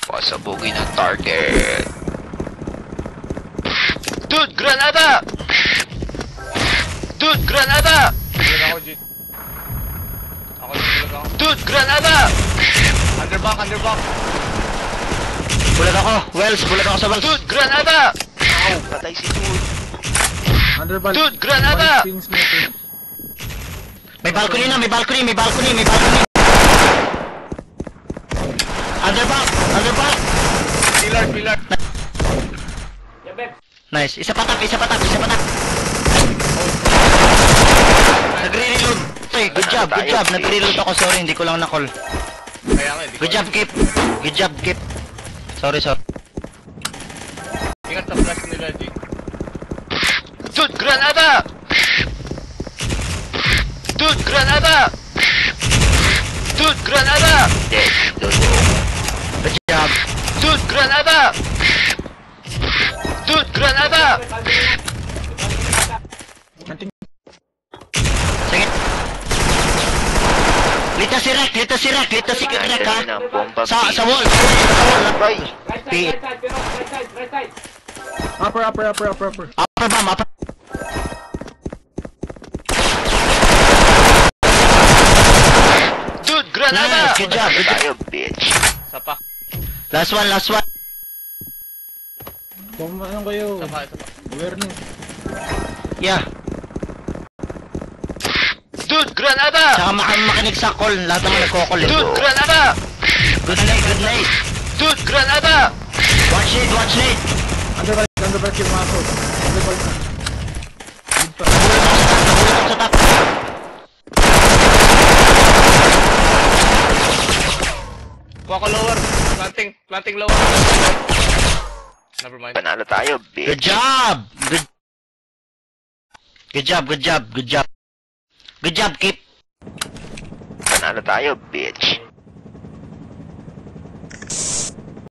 Pasabugin ang target. Dude, granada! Dude, granada! Bulag ako, G. Ako din, bulag ako. Dude, granada! Underback, underback. Bulag ako. Wells, bulag ako sa Wells. Dude, granada! Ow, patay si Dude. Underball. Dude, granada! May balcony na, may balcony, may balcony, may balcony. Underback, underback. Pillar, pillar. Nice. Isa patap, isa patap, isa patap. Nagre-reload. Hey, good job, good job. Nagre-reload ako, sorry, hindi ko lang na-call. Kaya nga, hindi ko Good job, Kip. Good job, Kip. Sorry, sorry. Ingat sa flash nila, G. Dude, granada! Dude, granada! Dude, granada! Yes, dude. Good job. Dude, granada! Dude, granada! Sige. Litas si Rek, litas si Rek, litas si Rek, ha? Sa wall, sa wall. Bye. Upper. Upper bomb, upper. Dude, granada! Nice, good job, good job. Tayo, bitch. Sapa. Last one, last one. Kung ano kayo, Sapa, sapa. awareness. Yeah. Dude, granada! Tsaka makinig sa call, lahat naman nagko-call eh. Dude, granada! Good night, good night. Dude, granada! Watch it, watch it. Underball yung maso. Underball na. Nabulot ako sa top. Kuha ko lower. Planting lower. Never mind. Panalo tayo, bitch. Good job. Good job, good job, good job. Good job, Kip. Panalo tayo, bitch.